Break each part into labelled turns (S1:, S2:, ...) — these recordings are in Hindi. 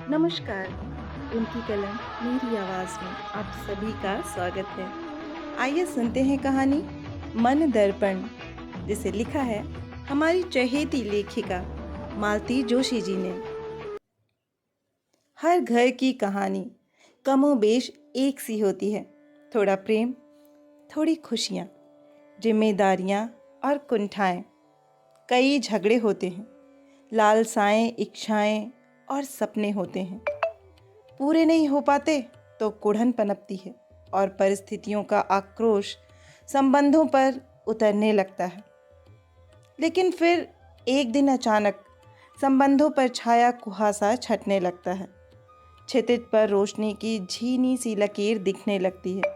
S1: नमस्कार। उनकी कलम मेरी आवाज़ में आप सभी का स्वागत है। आइए सुनते हैं कहानी मन दर्पण, जिसे लिखा है हमारी चहेती लेखिका मालती जोशी जी ने। हर घर की कहानी कमोबेश एक सी होती है। थोड़ा प्रेम, थोड़ी खुशियाँ, जिम्मेदारियाँ और कुंठाएं। कई झगड़े होते हैं, लालसाएं, इच्छाएं और सपने होते हैं। पूरे नहीं हो पाते तो कुढ़न पनपती है और परिस्थितियों का आक्रोश संबंधों पर उतरने लगता है। लेकिन फिर एक दिन अचानक संबंधों पर छाया कुहासा छटने लगता है। क्षितिज पर रोशनी की झीनी सी लकीर दिखने लगती है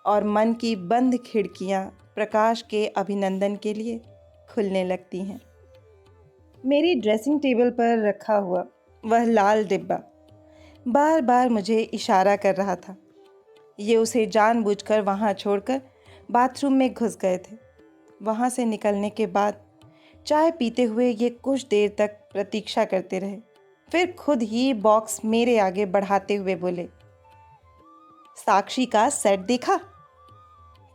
S1: और मन की बंद खिड़कियां प्रकाश के अभिनंदन के लिए खुलने लगती हैं। मेरी ड्रेसिंग टेबल पर रखा हुआ वह लाल डिब्बा बार बार मुझे इशारा कर रहा था। ये उसे जानबूझकर वहाँ छोड़कर बाथरूम में घुस गए थे। वहाँ से निकलने के बाद चाय पीते हुए ये कुछ देर तक प्रतीक्षा करते रहे। फिर खुद ही बॉक्स मेरे आगे बढ़ाते हुए बोले, साक्षी का सेट देखा?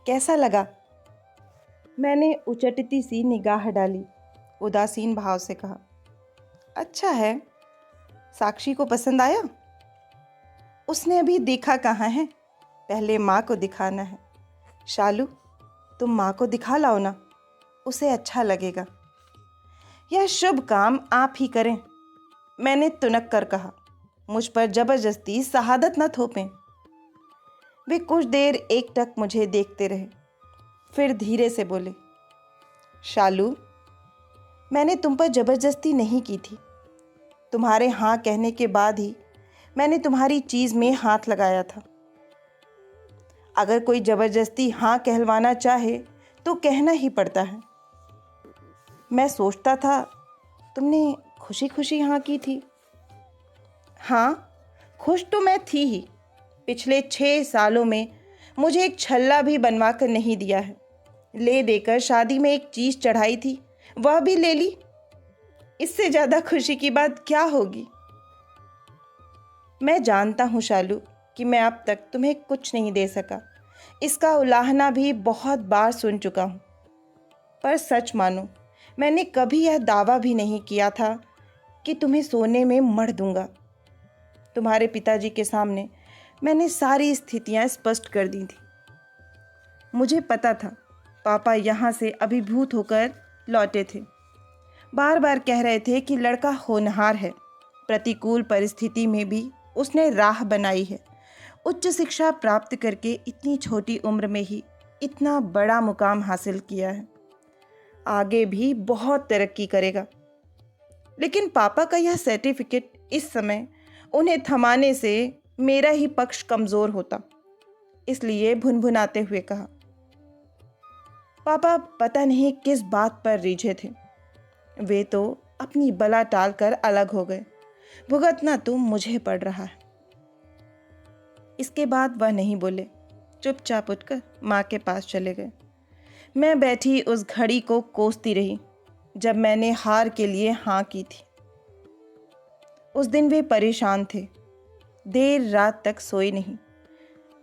S1: कैसा लगा? मैंने उचटती सी निगाह डाली, उदासीन भाव से कहा, अच्छा है। साक्षी को पसंद आया? उसने अभी देखा कहाँ है, पहले माँ को दिखाना है। शालू, तुम माँ को दिखा लाओ ना, उसे अच्छा लगेगा। यह शुभ काम आप ही करें, मैंने तुनक कर कहा। मुझ पर जबरदस्ती शहादत न थोपें। वे कुछ देर एकटक मुझे देखते रहे, फिर धीरे से बोले, शालू, मैंने तुम पर जबरदस्ती नहीं की थी। तुम्हारे हाँ कहने के बाद ही मैंने तुम्हारी चीज़ में हाथ लगाया था। अगर कोई ज़बरदस्ती हाँ कहलवाना चाहे तो कहना ही पड़ता है। मैं सोचता था तुमने खुशी खुशी हाँ की थी। हाँ, खुश तो मैं थी ही। पिछले 6 सालों में मुझे एक छल्ला भी बनवा कर नहीं दिया है। ले देकर शादी में एक चीज़ चढ़ाई थी, वह भी ले ली। इससे ज़्यादा खुशी की बात क्या होगी? मैं जानता हूँ शालू कि मैं अब तक तुम्हें कुछ नहीं दे सका। इसका उलाहना भी बहुत बार सुन चुका हूँ। पर सच मानो, मैंने कभी यह दावा भी नहीं किया था कि तुम्हें सोने में मढ़ दूंगा। तुम्हारे पिताजी के सामने मैंने सारी स्थितियाँ स्पष्ट कर दी थी। मुझे पता था पापा यहाँ से अभिभूत होकर लौटे थे। बार बार कह रहे थे कि लड़का होनहार है, प्रतिकूल परिस्थिति में भी उसने राह बनाई है। उच्च शिक्षा प्राप्त करके इतनी छोटी उम्र में ही इतना बड़ा मुकाम हासिल किया है, आगे भी बहुत तरक्की करेगा। लेकिन पापा का यह सर्टिफिकेट इस समय उन्हें थमाने से मेरा ही पक्ष कमज़ोर होता। इसलिए भुनभुनाते हुए कहा, पापा पता नहीं किस बात पर रीझे थे। वे तो अपनी बला टालकर अलग हो गए। भुगतना तो मुझे पड़ रहा है। इसके बाद वह नहीं बोले, चुपचाप उठकर माँ के पास चले गए। मैं बैठी उस घड़ी को कोसती रही जब मैंने हार के लिए हाँ की थी। उस दिन वे परेशान थे, देर रात तक सोए नहीं,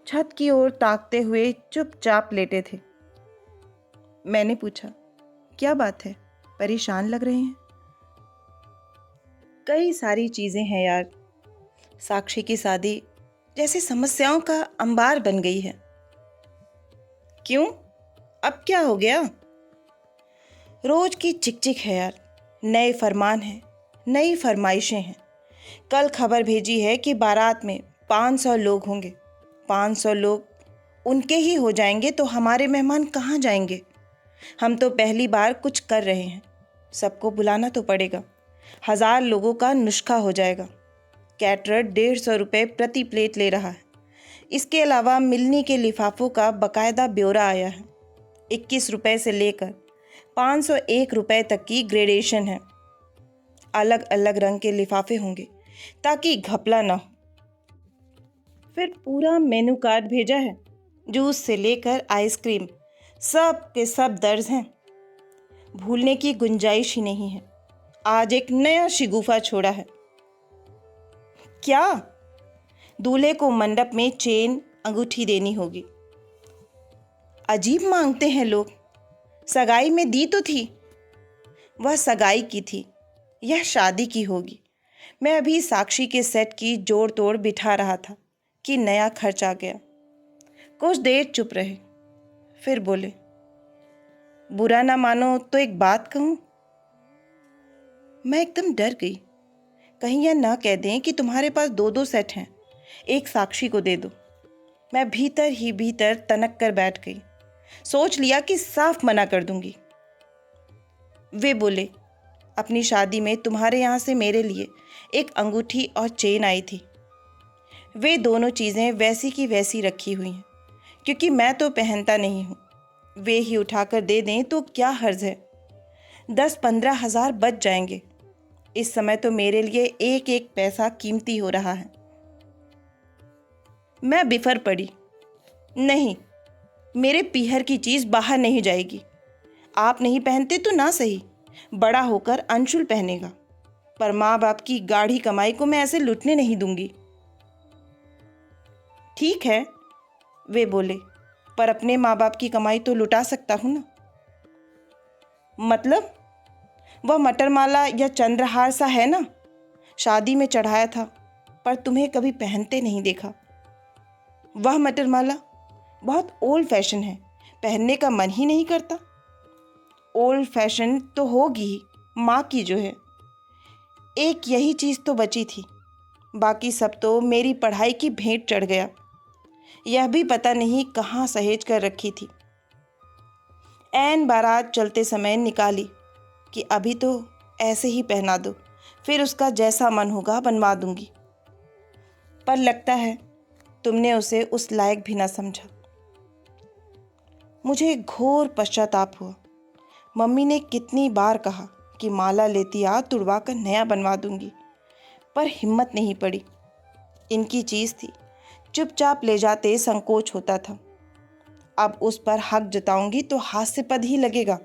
S1: छत की ओर ताकते हुए चुपचाप लेटे थे। मैंने पूछा, क्या बात है, परेशान लग रहे हैं? कई सारी चीज़ें हैं यार। साक्षी की शादी जैसे समस्याओं का अंबार बन गई है। क्यों? अब क्या हो गया? रोज की चिकचिक है यार। नए फरमान हैं, नई फरमाइशें हैं। कल खबर भेजी है कि बारात में 500 लोग होंगे। 500 लोग उनके ही हो जाएंगे तो हमारे मेहमान कहाँ जाएंगे? हम तो पहली बार कुछ कर रहे हैं, सबको बुलाना तो पड़ेगा। 1000 लोगों का नुस्खा हो जाएगा। कैटरर 150 रुपये प्रति प्लेट ले रहा है। इसके अलावा मिलनी के लिफाफों का बकायदा ब्यौरा आया है। 21 रुपये से लेकर 501 रुपये तक की ग्रेडेशन है। अलग अलग रंग के लिफाफे होंगे ताकि घपला ना हो। फिर पूरा मेनू कार्ड भेजा है, जूस से लेकर आइसक्रीम सब के सब दर्ज हैं। भूलने की गुंजाइश ही नहीं है। आज एक नया शिगुफा छोड़ा है। क्या? दूल्हे को मंडप में चेन अंगूठी देनी होगी। अजीब मांगते हैं लोग। सगाई में दी तो थी। वह सगाई की थी, यह शादी की होगी। मैं अभी साक्षी के सेट की जोड़ तोड़ बिठा रहा था कि नया खर्च आ गया। कुछ देर चुप रहे, फिर बोले, बुरा ना मानो तो एक बात कहूँ? मैं एकदम डर गई। कहीं यह ना कह दें कि तुम्हारे पास दो दो सेट हैं, एक साक्षी को दे दो। मैं भीतर ही भीतर तनक कर बैठ गई। सोच लिया कि साफ मना कर दूंगी। वे बोले, अपनी शादी में तुम्हारे यहाँ से मेरे लिए एक अंगूठी और चेन आई थी। वे दोनों चीज़ें वैसी की वैसी रखी हुई हैं, क्योंकि मैं तो पहनता नहीं हूँ। वे ही उठाकर दे दें तो क्या हर्ज है। 10-15 हज़ार बच जाएंगे। इस समय तो मेरे लिए एक एक पैसा कीमती हो रहा है। मैं बिफर पड़ी। नहीं, मेरे पीहर की चीज़ बाहर नहीं जाएगी। आप नहीं पहनते तो ना सही, बड़ा होकर अंशुल पहनेगा, पर माँ बाप की गाढ़ी कमाई को मैं ऐसे लुटने नहीं दूंगी। ठीक है, वे बोले, पर अपने माँ बाप की कमाई तो लुटा सकता हूँ ना। मतलब? वह मटरमाला या चंद्रहार सा है ना, शादी में चढ़ाया था, पर तुम्हें कभी पहनते नहीं देखा। वह मटरमाला बहुत ओल्ड फैशन है, पहनने का मन ही नहीं करता। ओल्ड फैशन तो होगी ही, माँ की जो है। एक यही चीज़ तो बची थी, बाकी सब तो मेरी पढ़ाई की भेंट चढ़ गया। यह भी पता नहीं कहाँ सहेज कर रखी थी। ऐन बारात चलते समय निकाली कि अभी तो ऐसे ही पहना दो, फिर उसका जैसा मन होगा बनवा दूंगी। पर लगता है तुमने उसे उस लायक भी ना समझा। मुझे घोर पश्चाताप हुआ। मम्मी ने कितनी बार कहा कि माला लेती आ, तुड़वा कर नया बनवा दूंगी, पर हिम्मत नहीं पड़ी। इनकी चीज़ थी, चुपचाप ले जाते संकोच होता था। अब उस पर हक जताऊंगी तो हास्यास्पद ही लगेगा।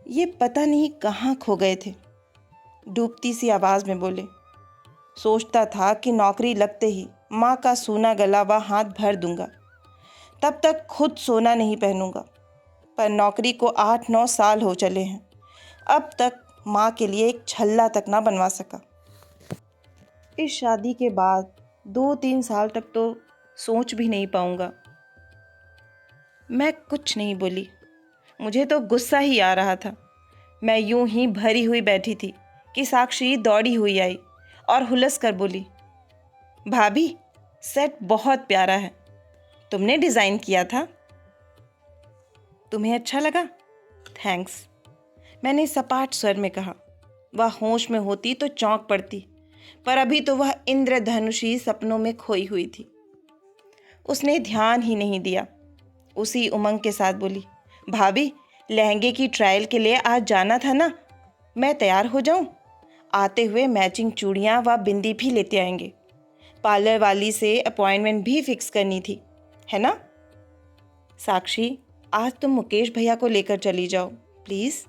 S1: ये पता नहीं कहाँ खो गए थे। डूबती सी आवाज़ में बोले, सोचता था कि नौकरी लगते ही माँ का सोना गला व हाथ भर दूंगा, तब तक खुद सोना नहीं पहनूंगा। पर नौकरी को 8-9 साल हो चले हैं, अब तक माँ के लिए एक छल्ला तक ना बनवा सका। इस शादी के बाद 2-3 साल तक तो सोच भी नहीं पाऊंगा। मैं कुछ नहीं बोली। मुझे तो गुस्सा ही आ रहा था। मैं यूं ही भरी हुई बैठी थी कि साक्षी दौड़ी हुई आई और हुलस कर बोली, भाभी, सेट बहुत प्यारा है, तुमने डिज़ाइन किया था? तुम्हें अच्छा लगा? थैंक्स, मैंने सपाट स्वर में कहा। वह होश में होती तो चौंक पड़ती, पर अभी तो वह इंद्रधनुषी सपनों में खोई हुई थी। उसने ध्यान ही नहीं दिया। उसी उमंग के साथ बोली, भाभी, लहंगे की ट्रायल के लिए आज जाना था ना, मैं तैयार हो जाऊं? आते हुए मैचिंग चूड़ियां व बिंदी भी लेते आएंगे। पार्लर वाली से अपॉइंटमेंट भी फिक्स करनी थी, है ना? साक्षी, आज तुम मुकेश भैया को लेकर चली जाओ प्लीज़।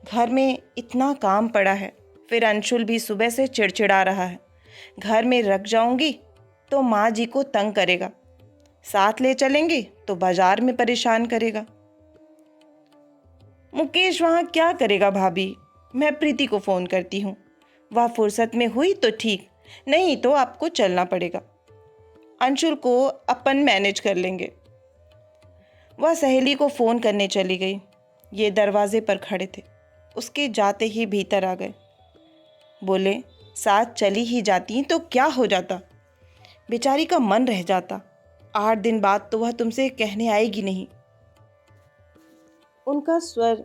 S1: घर में इतना काम पड़ा है, फिर अंशुल भी सुबह से चिड़चिड़ा रहा है। घर में रख जाऊंगी तो माँ जी को तंग करेगा, साथ ले चलेंगे तो बाजार में परेशान करेगा। मुकेश वहाँ क्या करेगा भाभी? मैं प्रीति को फ़ोन करती हूँ, वह फुर्सत में हुई तो ठीक, नहीं तो आपको चलना पड़ेगा। अंशुल को अपन मैनेज कर लेंगे। वह सहेली को फ़ोन करने चली गई। ये दरवाजे पर खड़े थे, उसके जाते ही भीतर आ गए। बोले, साथ चली ही जाती तो क्या हो जाता? बेचारी का मन रह जाता। 8 दिन बाद तो वह तुमसे कहने आएगी नहीं। उनका स्वर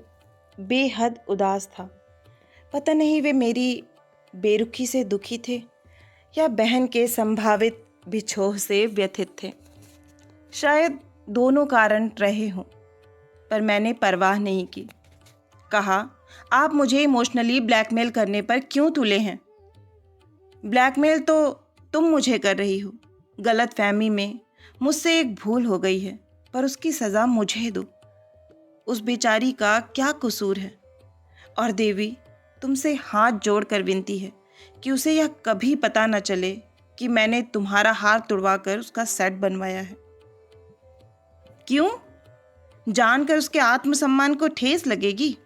S1: बेहद उदास था। पता नहीं वे मेरी बेरुखी से दुखी थे या बहन के संभावित बिछोह से व्यथित थे। शायद दोनों कारण रहे हों, पर मैंने परवाह नहीं की। कहा, आप मुझे इमोशनली ब्लैकमेल करने पर क्यों तुले हैं? ब्लैकमेल तो तुम मुझे कर रही हो। गलत फहमी में मुझसे एक भूल हो गई है, पर उसकी सज़ा मुझे दो। उस बेचारी का क्या कसूर है? और देवी, तुमसे हाथ जोड़कर विनती है, कि उसे यह कभी पता न चले कि मैंने तुम्हारा हार तुड़वा कर उसका सेट बनवाया है। क्यों? जानकर उसके आत्मसम्मान को ठेस लगेगी?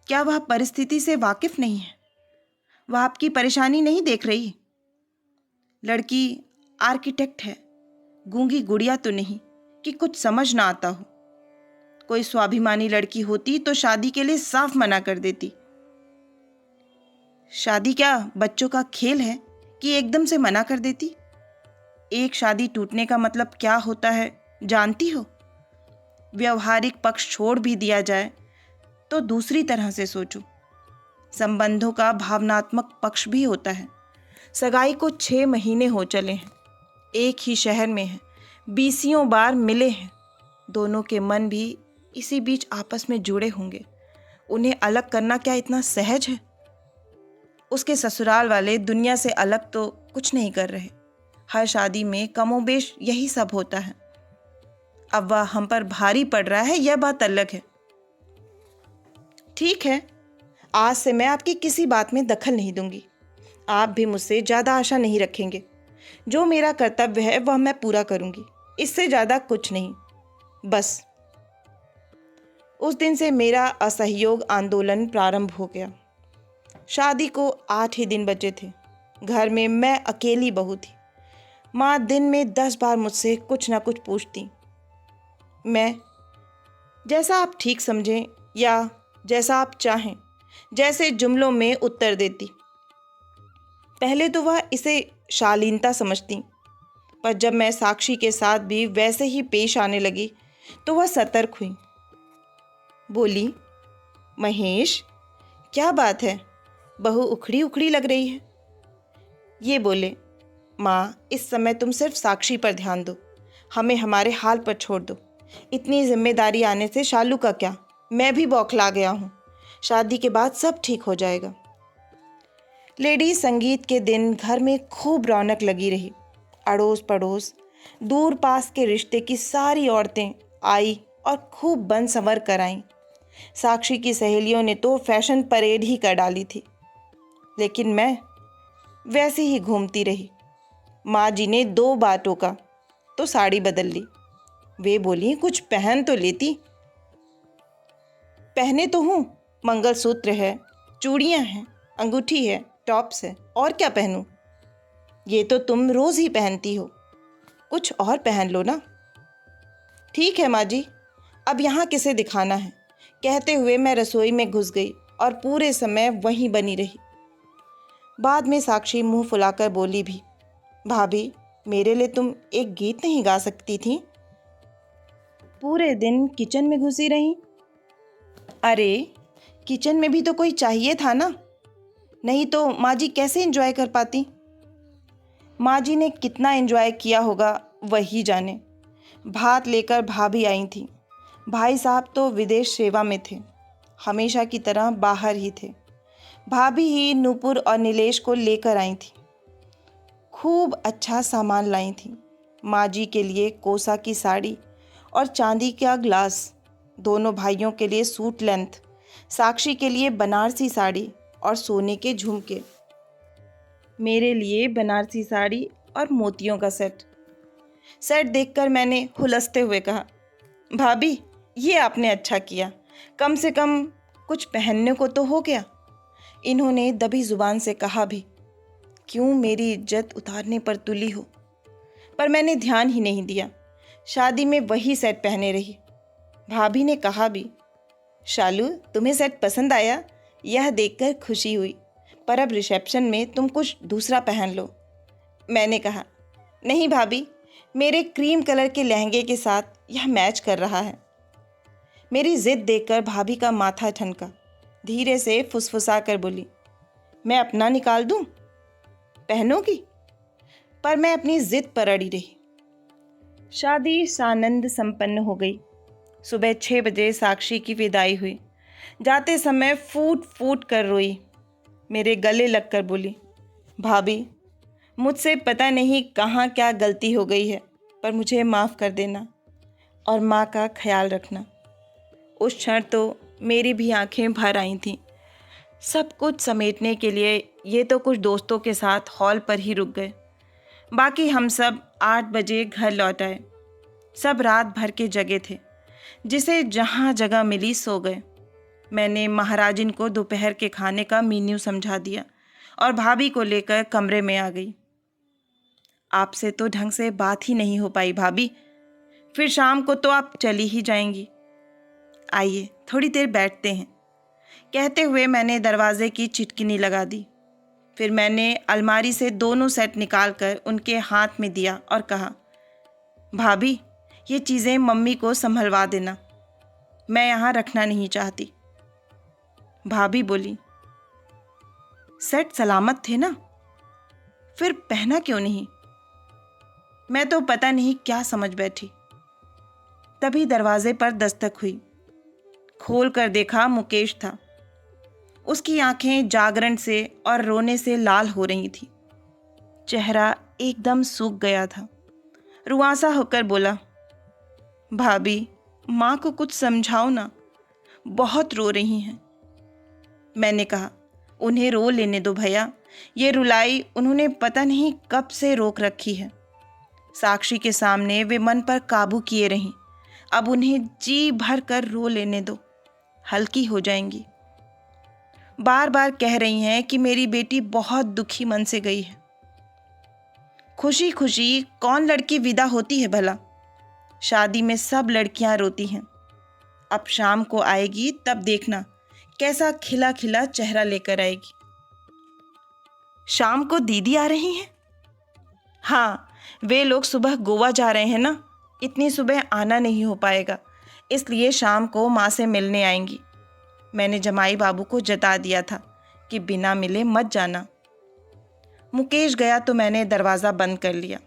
S1: क्या वह परिस्थिति से वाकिफ नहीं है? वह आपकी परेशानी नहीं देख रही? लड़की आर्किटेक्ट है, गूंगी गुड़िया तो नहीं कि कुछ समझ ना आता हो। कोई स्वाभिमानी लड़की होती तो शादी के लिए साफ मना कर देती। शादी क्या बच्चों का खेल है कि एकदम से मना कर देती? एक शादी टूटने का मतलब क्या होता है जानती हो? व्यवहारिक पक्ष छोड़ भी दिया जाए तो दूसरी तरह से सोचो। संबंधों का भावनात्मक पक्ष भी होता है। सगाई को 6 महीने हो चले हैं, एक ही शहर में हैं, 20 बार मिले हैं। दोनों के मन भी इसी बीच आपस में जुड़े होंगे। उन्हें अलग करना क्या इतना सहज है? उसके ससुराल वाले दुनिया से अलग तो कुछ नहीं कर रहे। हर शादी में कमोबेश यही सब होता है। अब वह हम पर भारी पड़ रहा है, यह बात अलग है। ठीक है, आज से मैं आपकी किसी बात में दखल नहीं दूंगी। आप भी मुझसे ज़्यादा आशा नहीं रखेंगे। जो मेरा कर्तव्य है वह मैं पूरा करूंगी, इससे ज़्यादा कुछ नहीं। बस उस दिन से मेरा असहयोग आंदोलन प्रारंभ हो गया। शादी को 8 ही दिन बचे थे। घर में मैं अकेली बहू थी। माँ दिन में 10 बार मुझसे कुछ ना कुछ पूछती। मैं जैसा आप ठीक समझें या जैसा आप चाहें, जैसे जुमलों में उत्तर देती। पहले तो वह इसे शालीनता समझती, पर जब मैं साक्षी के साथ भी वैसे ही पेश आने लगी तो वह सतर्क हुई। बोली, महेश, क्या बात है? बहू उखड़ी उखड़ी लग रही है। ये बोले, माँ, इस समय तुम सिर्फ साक्षी पर ध्यान दो, हमें हमारे हाल पर छोड़ दो। इतनी जिम्मेदारी आने से शालू का क्या, मैं भी बौखला गया हूँ। शादी के बाद सब ठीक हो जाएगा। लेडी संगीत के दिन घर में खूब रौनक लगी रही। अड़ोस पड़ोस, दूर पास के रिश्ते की सारी औरतें आई और खूब बन संवर कर आईं। साक्षी की सहेलियों ने तो फैशन परेड ही कर डाली थी, लेकिन मैं वैसे ही घूमती रही। माँ जी ने 2 बार टोका तो साड़ी बदल ली। वे बोली, कुछ पहन तो लेती। पहने तो हूँ, मंगलसूत्र है, चूड़ियाँ हैं, अंगूठी है, टॉप्स है, और क्या पहनूं? ये तो तुम रोज़ ही पहनती हो, कुछ और पहन लो ना। ठीक है माँ जी, अब यहाँ किसे दिखाना है? कहते हुए मैं रसोई में घुस गई और पूरे समय वहीं बनी रही। बाद में साक्षी मुंह फुलाकर बोली भी, भाभी, मेरे लिए तुम एक गीत नहीं गा सकती थी? पूरे दिन किचन में घुसी रही। अरे, किचन में भी तो कोई चाहिए था ना, नहीं तो माँ जी कैसे एंजॉय कर पाती? माँ जी ने कितना एंजॉय किया होगा वही जाने। भात लेकर भाभी आई थी। भाई साहब तो विदेश सेवा में थे, हमेशा की तरह बाहर ही थे। भाभी ही नूपुर और नीलेश को लेकर आई थी। खूब अच्छा सामान लाई थी। माँ जी के लिए कोसा की साड़ी और चांदी का ग्लास, दोनों भाइयों के लिए सूट लेंथ, साक्षी के लिए बनारसी साड़ी और सोने के झुमके, मेरे लिए बनारसी साड़ी और मोतियों का सेट देखकर मैंने हुलसते हुए कहा, भाभी, ये आपने अच्छा किया, कम से कम कुछ पहनने को तो हो गया। इन्होंने दबी जुबान से कहा भी, क्यों मेरी इज्जत उतारने पर तुली हो, पर मैंने ध्यान ही नहीं दिया। शादी में वही सेट पहने रही। भाभी ने कहा भी, शालू, तुम्हें सेट पसंद आया? यह देखकर खुशी हुई, पर अब रिसेप्शन में तुम कुछ दूसरा पहन लो। मैंने कहा, नहीं भाभी, मेरे क्रीम कलर के लहंगे के साथ यह मैच कर रहा है। मेरी जिद देखकर भाभी का माथा ठनका। धीरे से फुसफुसा कर बोली, मैं अपना निकाल दूं? पहनोगी? पर मैं अपनी जिद पर अड़ी रही। शादी सानंद संपन्न हो गई। सुबह 6 बजे साक्षी की विदाई हुई। जाते समय फूट फूट कर रोई। मेरे गले लगकर बोली, भाभी, मुझसे पता नहीं कहाँ क्या गलती हो गई है, पर मुझे माफ़ कर देना और माँ का ख्याल रखना। उस क्षण तो मेरी भी आंखें भर आई थीं। सब कुछ समेटने के लिए ये तो कुछ दोस्तों के साथ हॉल पर ही रुक गए। बाकी हम सब 8 बजे घर लौट आए। सब रात भर के जगे थे, जिसे जहाँ जगह मिली सो गए। मैंने महाराजिन को दोपहर के खाने का मेन्यू समझा दिया और भाभी को लेकर कमरे में आ गई। आपसे तो ढंग से बात ही नहीं हो पाई भाभी, फिर शाम को तो आप चली ही जाएंगी। आइए थोड़ी देर बैठते हैं। कहते हुए मैंने दरवाजे की चिटकिनी लगा दी। फिर मैंने अलमारी से दोनों सेट निकालकर उनके हाथ में दिया और कहा, भाभी ये चीज़ें मम्मी को संभलवा देना, मैं यहाँ रखना नहीं चाहती। भाभी बोली, सेट सलामत थे ना, फिर पहना क्यों नहीं? मैं तो पता नहीं क्या समझ बैठी। तभी दरवाजे पर दस्तक हुई। खोल कर देखा मुकेश था। उसकी आंखें जागरण से और रोने से लाल हो रही थी। चेहरा एकदम सूख गया था। रुआंसा होकर बोला, भाभी माँ को कुछ समझाओ ना, बहुत रो रही हैं। मैंने कहा, उन्हें रो लेने दो भैया, ये रुलाई उन्होंने पता नहीं कब से रोक रखी है। साक्षी के सामने वे मन पर काबू किए रहीं, अब उन्हें जी भर कर रो लेने दो, हल्की हो जाएंगी। बार बार कह रही हैं कि मेरी बेटी बहुत दुखी मन से गई है। खुशी खुशी कौन लड़की विदा होती है भला? शादी में सब लड़कियां रोती हैं। अब शाम को आएगी तब देखना कैसा खिला खिला चेहरा लेकर आएगी। शाम को दीदी आ रही हैं? हाँ, वे लोग सुबह गोवा जा रहे हैं ना, इतनी सुबह आना नहीं हो पाएगा, इसलिए शाम को माँ से मिलने आएंगी। मैंने जमाई बाबू को जता दिया था कि बिना मिले मत जाना। मुकेश गया तो मैंने दरवाज़ा बंद कर लिया।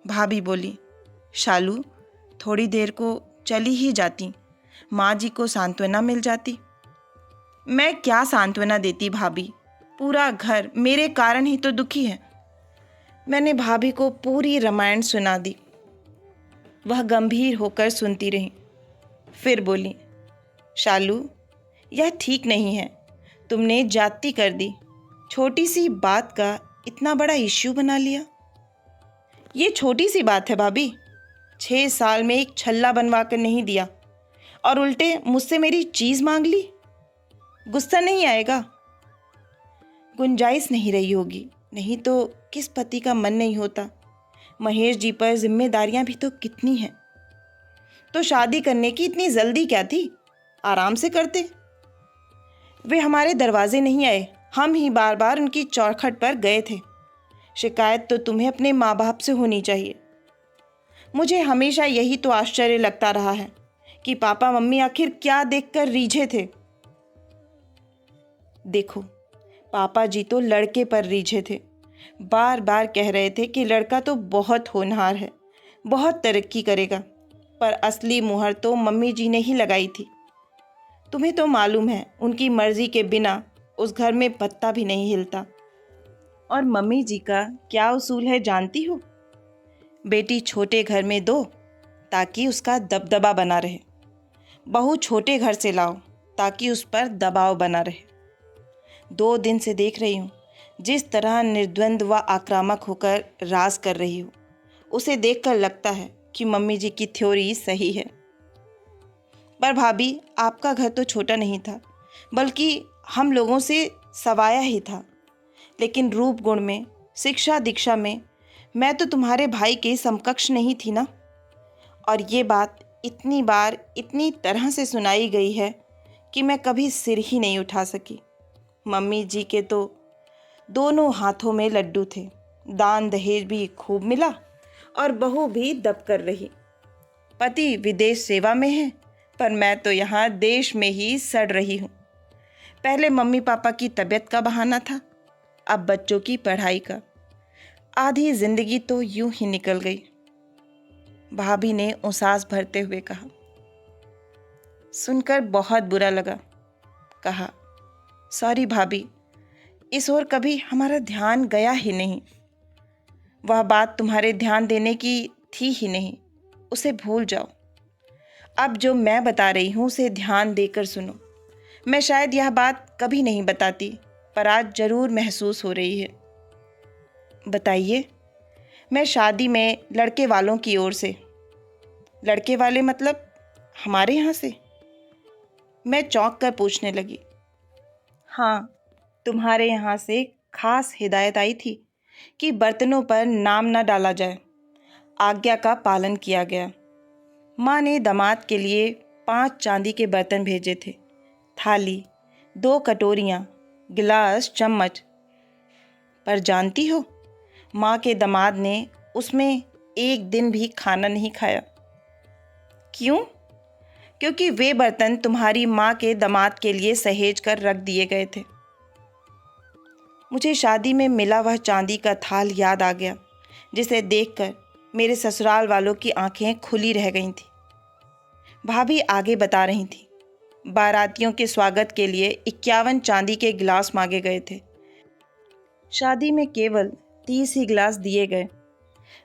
S1: भाभी बोली, शालू थोड़ी देर को चली ही जाती, माँ जी को सांत्वना मिल जाती। मैं क्या सांत्वना देती भाभी, पूरा घर मेरे कारण ही तो दुखी है। मैंने भाभी को पूरी रामायण सुना दी। वह गंभीर होकर सुनती रही। फिर बोली, शालू यह ठीक नहीं है, तुमने जाती कर दी, छोटी सी बात का इतना बड़ा इश्यू बना लिया। ये छोटी सी बात है भाभी, 6 साल में एक छल्ला बनवा कर नहीं दिया और उल्टे मुझसे मेरी चीज़ मांग ली। गुस्सा नहीं आएगा? गुंजाइश नहीं रही होगी, नहीं तो किस पति का मन नहीं होता। महेश जी पर जिम्मेदारियां भी तो कितनी हैं। तो शादी करने की इतनी जल्दी क्या थी, आराम से करते। वे हमारे दरवाजे नहीं आए, हम ही बार बार उनकी चौखट पर गए थे। शिकायत तो तुम्हें अपने माँ बाप से होनी चाहिए। मुझे हमेशा यही तो आश्चर्य लगता रहा है कि पापा मम्मी आखिर क्या देखकर रीझे थे। देखो, पापा जी तो लड़के पर रीझे थे, बार बार कह रहे थे कि लड़का तो बहुत होनहार है, बहुत तरक्की करेगा, पर असली मुहर तो मम्मी जी ने ही लगाई थी। तुम्हें तो मालूम है उनकी मर्जी के बिना उस घर में पत्ता भी नहीं हिलता। और मम्मी जी का क्या उसूल है जानती हो? बेटी छोटे घर में दो ताकि उसका दबदबा बना रहे, बहू छोटे घर से लाओ ताकि उस पर दबाव बना रहे। 2 दिन से देख रही हूँ जिस तरह निर्द्वंद व आक्रामक होकर राज कर रही हो, उसे देखकर लगता है कि मम्मी जी की थ्योरी सही है। पर भाभी आपका घर तो छोटा नहीं था, बल्कि हम लोगों से सवाया ही था, लेकिन रूप गुण में, शिक्षा दीक्षा में मैं तो तुम्हारे भाई के समकक्ष नहीं थी ना। और ये बात इतनी बार इतनी तरह से सुनाई गई है कि मैं कभी सिर ही नहीं उठा सकी। मम्मी जी के तो दोनों हाथों में लड्डू थे, दान दहेज भी खूब मिला और बहू भी दब कर रही। पति विदेश सेवा में है, पर मैं तो यहाँ देश में ही सड़ रही हूँ। पहले मम्मी पापा की तबीयत का बहाना था, अब बच्चों की पढ़ाई का। आधी जिंदगी तो यूं ही निकल गई। भाभी ने उसास भरते हुए कहा। सुनकर बहुत बुरा लगा। कहा, सॉरी भाभी, इस ओर कभी हमारा ध्यान गया ही नहीं। वह बात तुम्हारे ध्यान देने की थी ही नहीं, उसे भूल जाओ। अब जो मैं बता रही हूँ उसे ध्यान देकर सुनो। मैं शायद यह बात कभी नहीं बताती, पर आज ज़रूर महसूस हो रही है। बताइए। मैं शादी में लड़के वालों की ओर से। लड़के वाले मतलब हमारे यहाँ से? मैं चौंक कर पूछने लगी। हाँ, तुम्हारे यहाँ से खास हिदायत आई थी कि बर्तनों पर नाम न डाला जाए। आज्ञा का पालन किया गया। माँ ने दामाद के लिए 5 चांदी के बर्तन भेजे थे। थाली, 2 कटोरियाँ, गिलास, चम्मच। पर जानती हो, माँ के दामाद ने उसमें एक दिन भी खाना नहीं खाया। क्यों? क्योंकि वे बर्तन तुम्हारी माँ के दामाद के लिए सहेज कर रख दिए गए थे। मुझे शादी में मिला वह चांदी का थाल याद आ गया, जिसे देखकर मेरे ससुराल वालों की आंखें खुली रह गई थीं। भाभी आगे बता रही थी, बारातियों के स्वागत के लिए 51 चांदी के गिलास मांगे गए थे। शादी में केवल 30 ही गिलास दिए गए।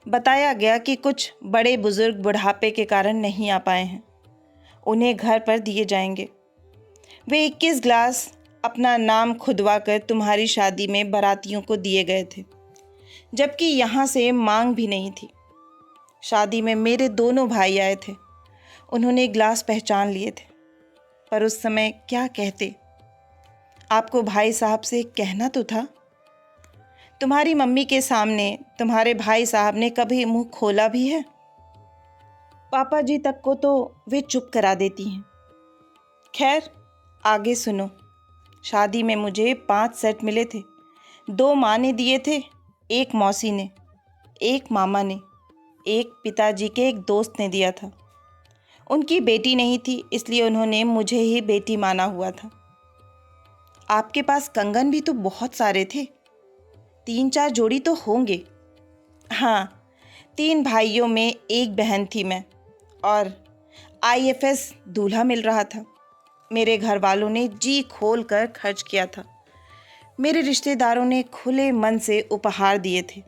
S1: बताया गया कि कुछ बड़े बुजुर्ग बुढ़ापे के कारण नहीं आ पाए हैं, उन्हें घर पर दिए जाएंगे। वे 21 गिलास अपना नाम खुदवा कर तुम्हारी शादी में बारातियों को दिए गए थे, जबकि यहाँ से मांग भी नहीं थी। शादी में मेरे दोनों भाई आए थे, उन्होंने गिलास पहचान लिए थे, पर उस समय क्या कहते? आपको भाई साहब से कहना तो था। तुम्हारी मम्मी के सामने तुम्हारे भाई साहब ने कभी मुंह खोला भी है? पापा जी तक को तो वे चुप करा देती हैं। खैर, आगे सुनो। शादी में मुझे 5 सेट मिले थे। 2 माँ ने दिए थे, 1 मौसी ने, 1 मामा ने, 1 पिताजी के एक दोस्त ने दिया था। उनकी बेटी नहीं थी, इसलिए उन्होंने मुझे ही बेटी माना हुआ था। आपके पास कंगन भी तो बहुत सारे थे, 3-4 जोड़ी तो होंगे। हाँ, 3 भाइयों में 1 बहन थी मैं, और IFS दूल्हा मिल रहा था। मेरे घर वालों ने जी खोल कर खर्च किया था। मेरे रिश्तेदारों ने खुले मन से उपहार दिए थे।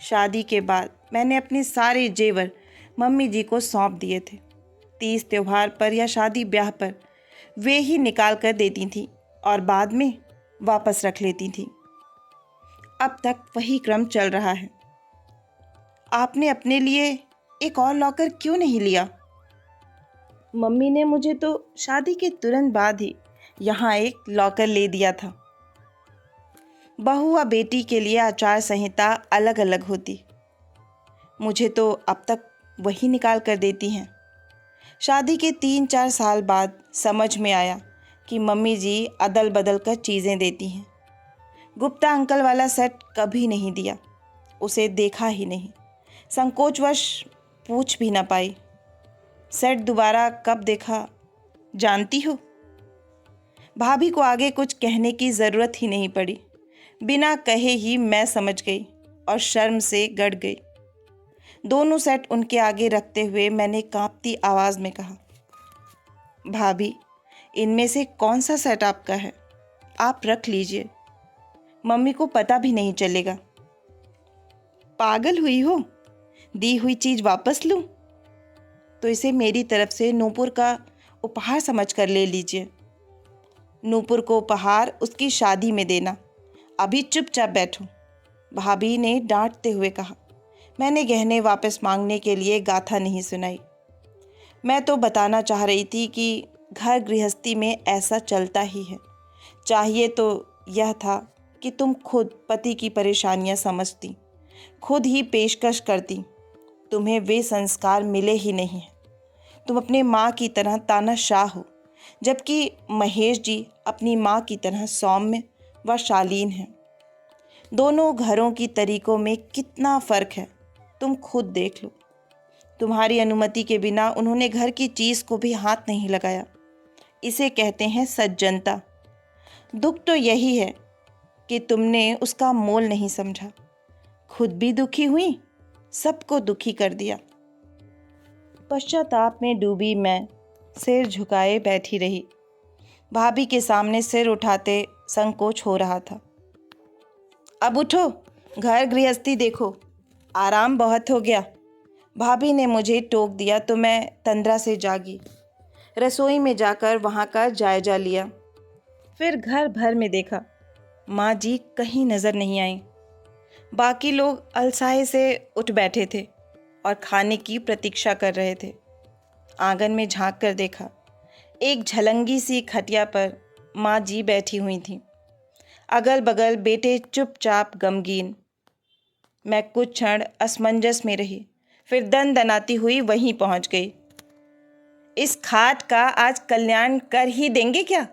S1: शादी के बाद मैंने अपने सारे जेवर मम्मी जी को सौंप दिए थे। 30 त्योहार पर या शादी ब्याह पर वे ही निकाल कर देती थीं और बाद में वापस रख लेती थीं। अब तक वही क्रम चल रहा है। आपने अपने लिए एक और लॉकर क्यों नहीं लिया? मम्मी ने मुझे तो शादी के तुरंत बाद ही यहाँ एक लॉकर ले दिया था। बहू व बेटी के लिए आचार संहिता अलग अलग होती, मुझे तो अब तक वही निकाल कर देती हैं। शादी के 3-4 साल बाद समझ में आया कि मम्मी जी अदल बदल कर चीज़ें देती हैं। गुप्ता अंकल वाला सेट कभी नहीं दिया, उसे देखा ही नहीं, संकोचवश पूछ भी ना पाई। सेट दोबारा कब देखा जानती हो? भाभी को आगे कुछ कहने की ज़रूरत ही नहीं पड़ी। बिना कहे ही मैं समझ गई और शर्म से गड़ गई। दोनों सेट उनके आगे रखते हुए मैंने कांपती आवाज़ में कहा, भाभी, इनमें से कौन सा सेट आपका है? आप रख लीजिए, मम्मी को पता भी नहीं चलेगा। पागल हुई हो? दी हुई चीज़ वापस लूँ? तो इसे मेरी तरफ से नूपुर का उपहार समझ कर ले लीजिए। नूपुर को उपहार उसकी शादी में देना। अभी चुपचाप बैठो, भाभी ने डांटते हुए कहा। मैंने गहने वापस मांगने के लिए गाथा नहीं सुनाई। मैं तो बताना चाह रही थी कि घर गृहस्थी में ऐसा चलता ही है। चाहिए तो यह था कि तुम खुद पति की परेशानियां समझती, खुद ही पेशकश करती। तुम्हें वे संस्कार मिले ही नहीं हैं। तुम अपने माँ की तरह तानाशाह हो, जबकि महेश जी अपनी माँ की तरह सौम्य व शालीन हैं। दोनों घरों की तरीकों में कितना फ़र्क है, तुम खुद देख लो। तुम्हारी अनुमति के बिना उन्होंने घर की चीज़ को भी हाथ नहीं लगाया। इसे कहते हैं सज्जनता। दुख तो यही है कि तुमने उसका मोल नहीं समझा। खुद भी दुखी हुई, सबको दुखी कर दिया। पश्चाताप में डूबी मैं सिर झुकाए बैठी रही। भाभी के सामने सिर उठाते संकोच हो रहा था। अब उठो, घर गृहस्थी देखो, आराम बहुत हो गया। भाभी ने मुझे टोक दिया तो मैं तंद्रा से जागी। रसोई में जाकर वहाँ का जायजा लिया, फिर घर भर में देखा। माँ जी कहीं नज़र नहीं आई। बाकी लोग अलसाए से उठ बैठे थे और खाने की प्रतीक्षा कर रहे थे। आंगन में झांक कर देखा, एक झलंगी सी खटिया पर माँ जी बैठी हुई थीं। अगल बगल बेटे चुपचाप गमगीन। मैं कुछ क्षण असमंजस में रही, फिर दनाती हुई वहीं पहुंच गई। इस खाट का आज कल्याण कर ही देंगे क्या?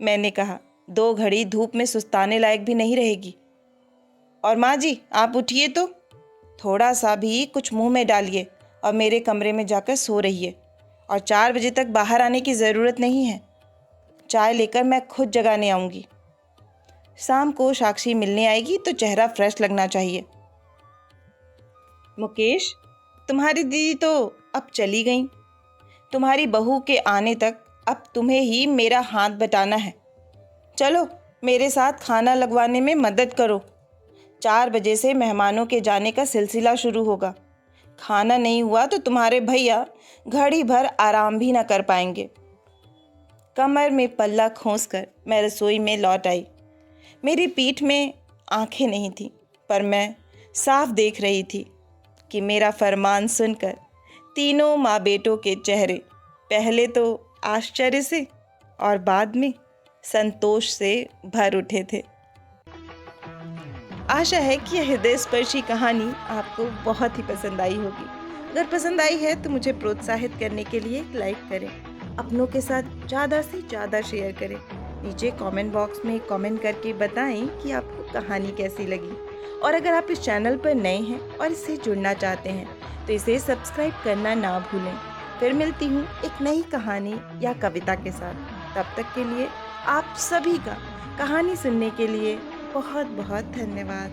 S1: मैंने कहा। 2 घड़ी धूप में सुस्ताने लायक भी नहीं रहेगी। और माँ जी आप उठिए तो, थोड़ा सा भी कुछ मुंह में डालिए और मेरे कमरे में जाकर सो रहिए। और 4 बजे तक बाहर आने की ज़रूरत नहीं है। चाय लेकर मैं खुद जगाने आऊँगी। शाम को साक्षी मिलने आएगी तो चेहरा फ्रेश लगना चाहिए। मुकेश, तुम्हारी दीदी तो अब चली गई। तुम्हारी बहू के आने तक अब तुम्हें ही मेरा हाथ बटाना है। चलो मेरे साथ खाना लगवाने में मदद करो। 4 बजे से मेहमानों के जाने का सिलसिला शुरू होगा। खाना नहीं हुआ तो तुम्हारे भैया घड़ी भर आराम भी ना कर पाएंगे। कमर में पल्ला खोंसकर मैं रसोई में लौट आई। मेरी पीठ में आंखें नहीं थीं, पर मैं साफ देख रही थी कि मेरा फरमान सुनकर तीनों माँ बेटों के चेहरे पहले तो आश्चर्य से और बाद में संतोष से भर उठे थे। आशा है कि यह हृदय स्पर्शी कहानी आपको बहुत ही पसंद आई होगी। अगर पसंद आई है तो मुझे प्रोत्साहित करने के लिए एक लाइक करें, अपनों के साथ ज़्यादा से ज़्यादा शेयर करें। नीचे कमेंट बॉक्स में कमेंट करके बताएं कि आपको कहानी कैसी लगी। और अगर आप इस चैनल पर नए हैं और इससे जुड़ना चाहते हैं तो इसे सब्सक्राइब करना ना भूलें। फिर मिलती हूँ एक नई कहानी या कविता के साथ। तब तक के लिए आप सभी का कहानी सुनने के लिए बहुत बहुत धन्यवाद।